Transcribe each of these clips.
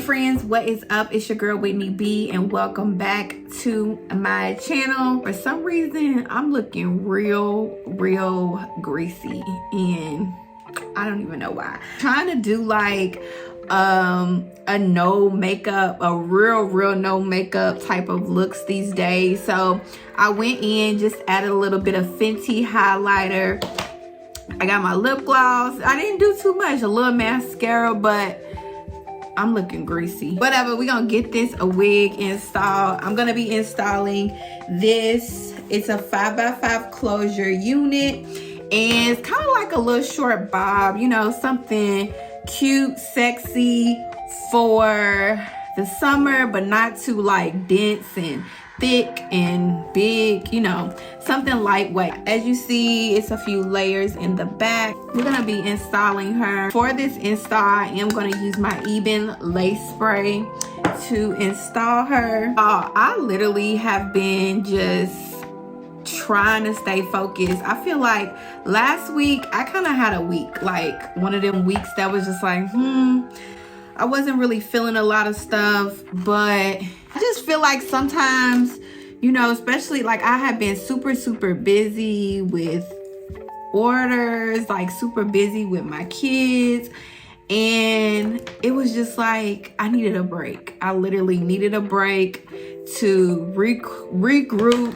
friends, what is up? It's your girl Whitney B, and welcome back to my channel. For some reason I'm looking real greasy, and I don't even know why. I'm trying to do like a no makeup, a real no makeup type of looks these days. So I went in, just added a little bit of Fenty highlighter. I got my lip gloss. I didn't do too much, a little mascara, but I'm looking greasy. Whatever, we're gonna get this a wig installed. I'm gonna be installing this. It's a 5x5 closure unit, and it's kind of like a little short bob, you know, something cute, sexy for the summer, but not too like dense and thick and big, you know, something lightweight. As you see, it's a few layers in the back. We're gonna be installing her. For this install, I am gonna use my Ebin lace spray to install her. I literally have been just trying to stay focused. I feel like last week I kind of had a week, like one of them weeks that was just like, I wasn't really feeling a lot of stuff, but I just feel like sometimes, you know, especially like I have been super busy with orders, like super busy with my kids, and it was just like I needed a break. I literally needed a break to regroup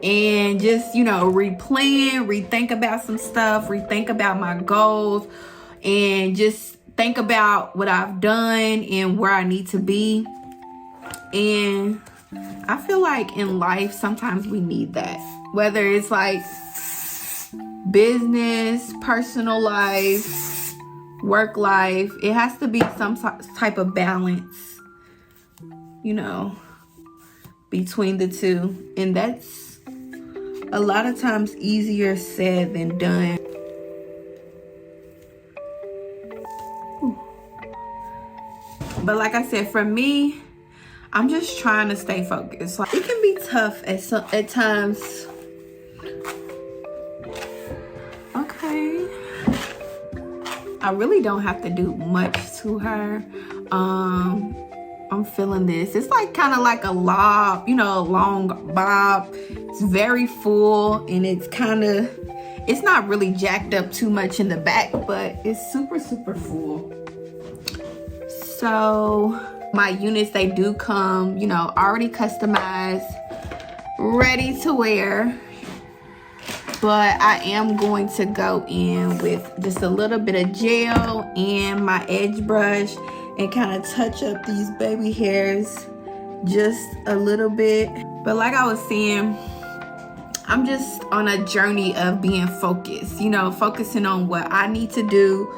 and just, you know, replan, rethink about some stuff, rethink about my goals, and just think about what I've done and where I need to be. And I feel like in life, sometimes we need that. Whether it's like business, personal life, work life, it has to be some type of balance, you know, between the two. And that's a lot of times easier said than done. But like I said, for me, I'm just trying to stay focused. Like, it can be tough at times. Okay. I really don't have to do much to her. I'm feeling this. It's like kind of like a lob, you know, a long bob. It's very full, and it's not really jacked up too much in the back, but it's super full. So my units, they do come, you know, already customized, ready to wear. But I am going to go in with just a little bit of gel and my edge brush and kind of touch up these baby hairs just a little bit. But like I was saying, I'm just on a journey of being focused, you know, focusing on what I need to do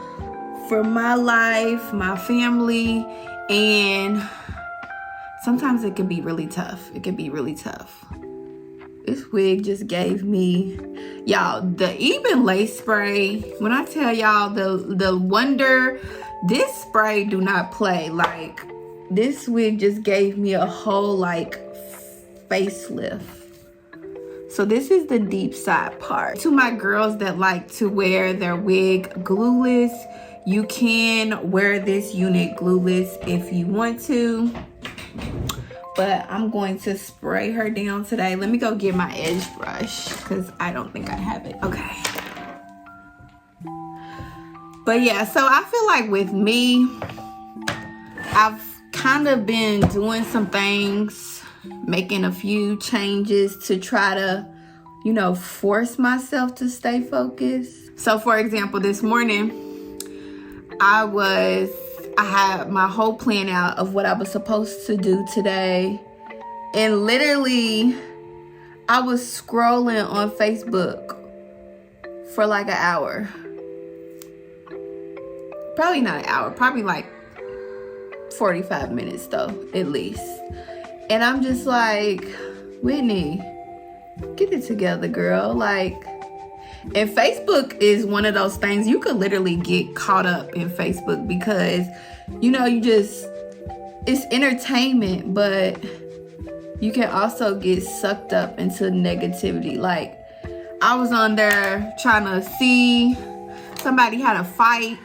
for my life, my family, and sometimes it can be really tough. It can be really tough. This wig just gave me, y'all, the Ebin lace spray. When I tell y'all the wonder, this spray do not play. Like, this wig just gave me a whole like facelift. So this is the deep side part. To my girls that like to wear their wig glueless, you can wear this unit glueless if you want to. But I'm going to spray her down today. Let me go get my edge brush because I don't think I have it. Okay. But yeah, so I feel like with me, I've kind of been doing some things, making a few changes to try to, you know, force myself to stay focused. So for example, this morning, I had my whole plan out of what I was supposed to do today. And literally, I was scrolling on Facebook for like an hour. Probably not an hour, probably like 45 minutes though, at least. And I'm just like, Whitney, get it together, girl. Like, and Facebook is one of those things you could literally get caught up in Facebook because, you know, it's entertainment, but you can also get sucked up into negativity. Like, I was on there trying to see somebody had a fight.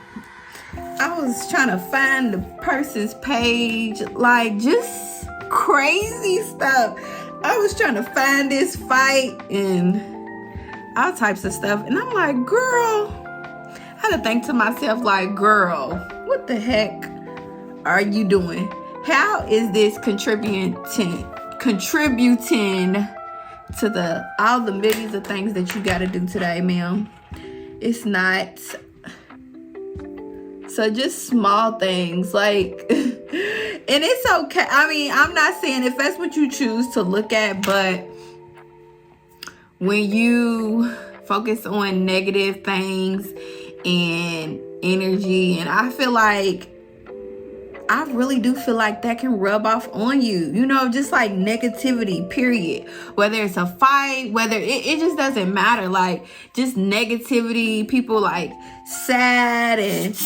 I was trying to find the person's page, like just crazy stuff. I was trying to find this fight and all types of stuff. And I'm like, girl, I had to think to myself, like, girl, what the heck are you doing? How is this contributing to all the millions of things that you got to do today, ma'am? It's not. So just small things, like, and it's okay. I mean, I'm not saying if that's what you choose to look at, but when you focus on negative things and energy, and I really do feel like that can rub off on you, you know, just like negativity, period. Whether it's a fight, whether it just doesn't matter, like just negativity, people like sad and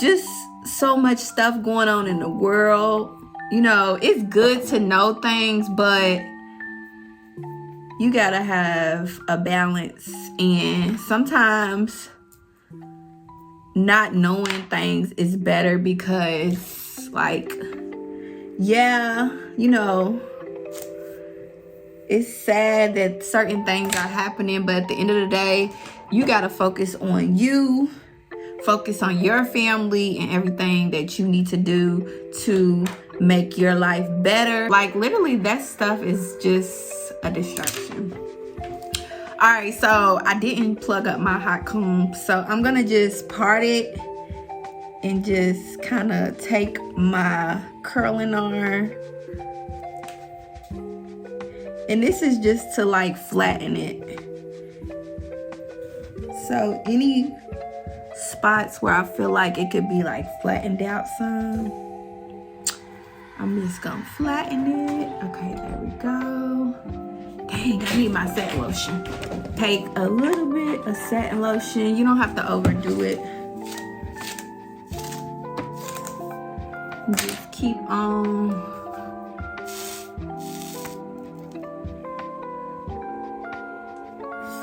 just so much stuff going on in the world. You know, it's good to know things, but you gotta have a balance. And sometimes not knowing things is better because, like, yeah, you know, it's sad that certain things are happening, but at the end of the day, you gotta focus on you, focus on your family and everything that you need to do to make your life better. Like, literally, that stuff is just a distraction. All right, so I didn't plug up my hot comb, so I'm gonna just part it and just kind of take my curling iron, and this is just to like flatten it. So any spots where I feel like it could be like flattened out some, I'm just gonna flatten it. Okay, there we go. Dang, I need my satin lotion. Take a little bit of satin lotion. You don't have to overdo it. Just keep on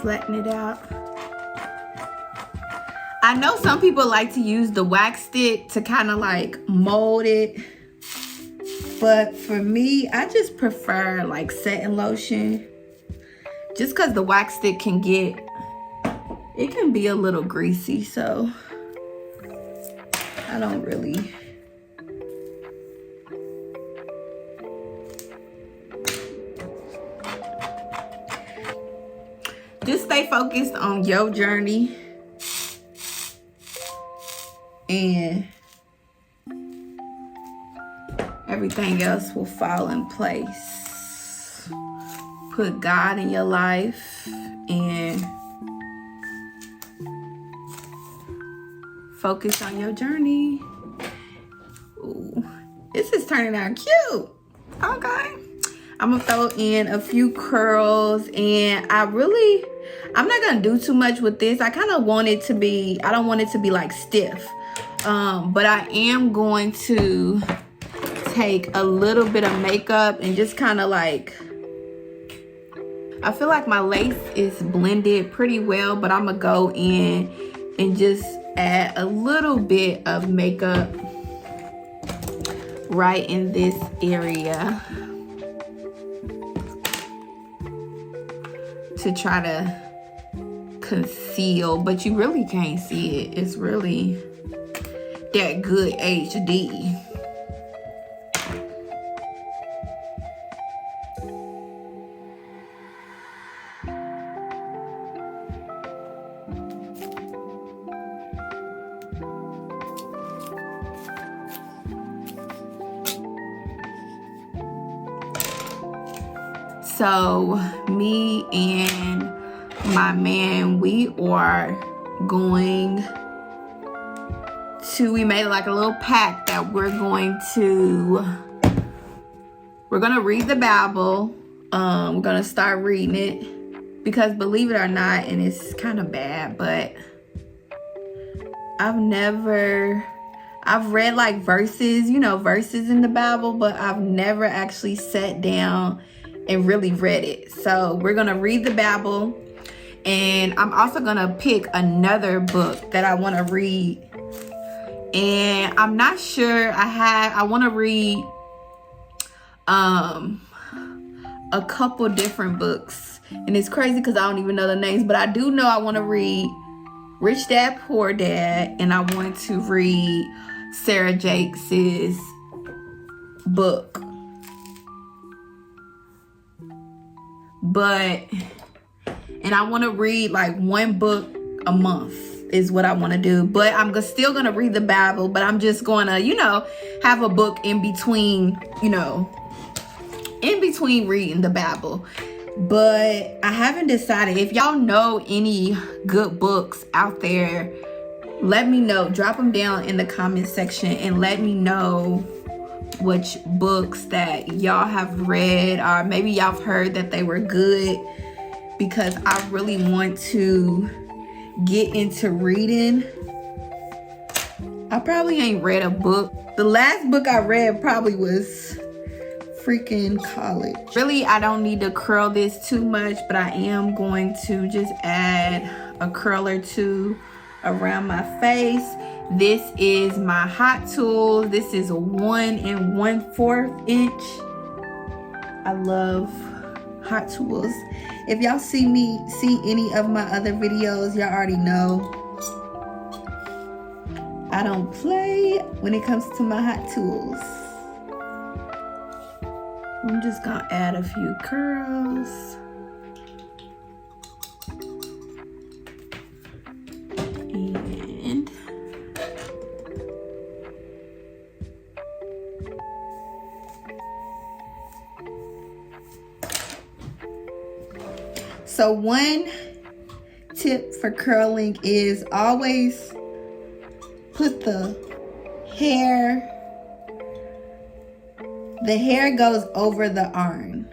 flatten it out. I know some people like to use the wax stick to kind of like mold it, but for me, I just prefer like satin lotion, just because the wax stick can be a little greasy, so I don't really. Just stay focused on your journey, and everything else will fall in place. Put God in your life and focus on your journey. Ooh, this is turning out cute. Okay. I'm gonna throw in a few curls, and I'm not gonna do too much with this. I kind of want it to be, I don't want it to be like stiff. But I am going to take a little bit of makeup and just kind of like, I feel like my lace is blended pretty well, but I'm gonna go in and just add a little bit of makeup right in this area to try to conceal, but you really can't see it. It's really that good HD. So me and my man, we are going to, we made like a little pact that we're gonna read the Bible. We're gonna start reading it, because believe it or not, and it's kind of bad, but I've read like verses in the Bible, but I've never actually sat down and really read it. So we're gonna read the Bible, and I'm also gonna pick another book that I want to read And I'm not sure. I want to read a couple different books, and it's crazy because I don't even know the names, but I do know I want to read Rich Dad Poor Dad, and I want to read Sarah Jakes' book. And I want to read like one book a month is what I want to do. But I'm still going to read the Bible, but I'm just going to, you know, have a book in between, you know, in between reading the Bible. But I haven't decided. If y'all know any good books out there, let me know. Drop them down in the comment section and let me know which books that y'all have read, or maybe y'all have heard that they were good, because I really want to get into reading. I probably ain't read a book. The last book I read probably was freaking college. Really, I don't need to curl this too much, but I am going to just add a curl or two around my face. This is my hot tool. This is a 1 1/4 inch. I love hot tools. If y'all see any of my other videos, y'all already know I don't play when it comes to my hot tools. I'm just gonna add a few curls. And so one tip for curling is always put the hair goes over the iron.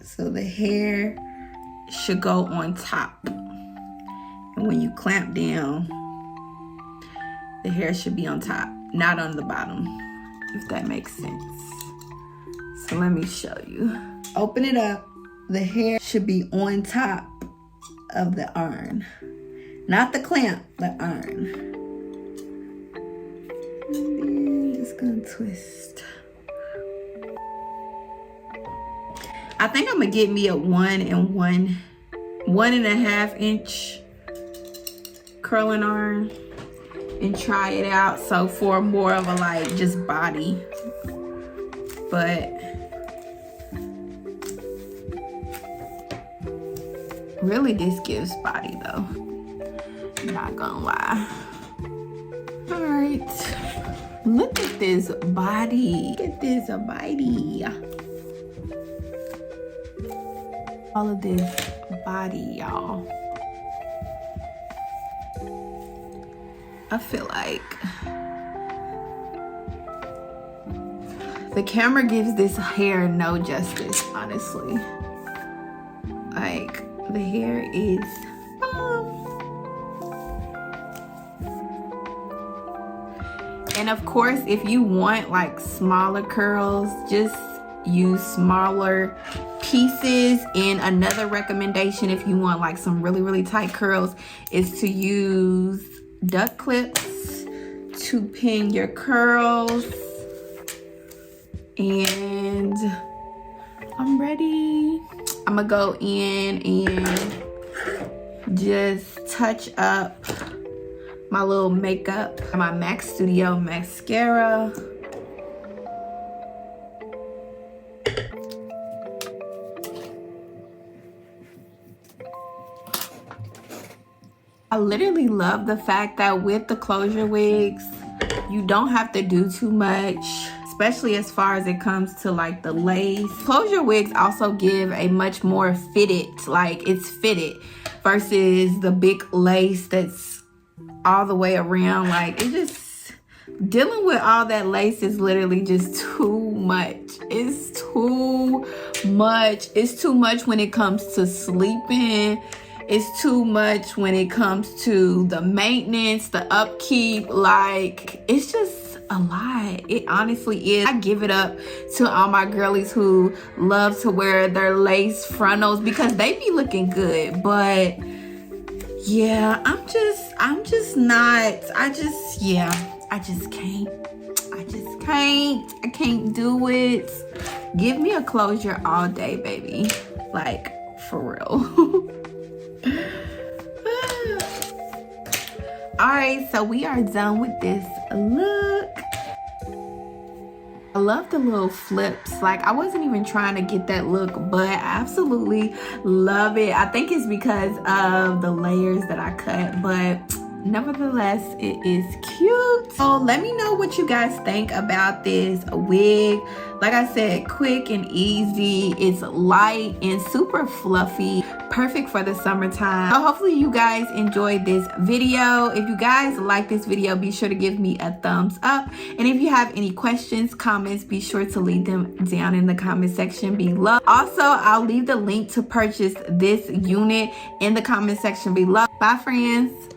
So the hair should go on top. And when you clamp down, the hair should be on top, not on the bottom, if that makes sense. So let me show you. Open it up. The hair should be on top of the iron. Not the clamp, the iron. And then just gonna twist. I think I'm gonna get me a 1 1/2 inch curling iron and try it out. So for more of a like just body, but really this gives body though. Not gonna lie. All right, look at this body. Look at this body. All of this body, y'all. I feel like the camera gives this hair no justice, honestly. Like, the hair is and of course, if you want like smaller curls, just use smaller pieces. And another recommendation, if you want like some really tight curls, is to use duck clips to pin your curls. And I'm ready. I'm gonna go in and just touch up my little makeup, my MAC Studio mascara. I literally love the fact that with the closure wigs, you don't have to do too much, especially as far as it comes to like the lace. Closure wigs also give a much more fitted, like it's fitted, versus the big lace that's all the way around. Like, it just, dealing with all that lace is literally just too much. It's too much. It's too much when it comes to sleeping. It's too much when it comes to the maintenance, the upkeep. Like, it's just a lot. It honestly is. I give it up to all my girlies who love to wear their lace frontals because they be looking good. But yeah, I'm just not, I just can't. I can't do it. Give me a closure all day, baby. Like, for real. All right, so we are done with this look. I love the little flips. Like, I wasn't even trying to get that look, but I absolutely love it. I think it's because of the layers that I cut, but nevertheless, it is cute. So let me know what you guys think about this wig. Like I said, quick and easy. It's light and super fluffy, perfect for the summertime. So hopefully you guys enjoyed this video. If you guys like this video, be sure to give me a thumbs up. And if you have any questions, comments, be sure to leave them down in the comment section below. Also, I'll leave the link to purchase this unit in the comment section below. Bye, friends.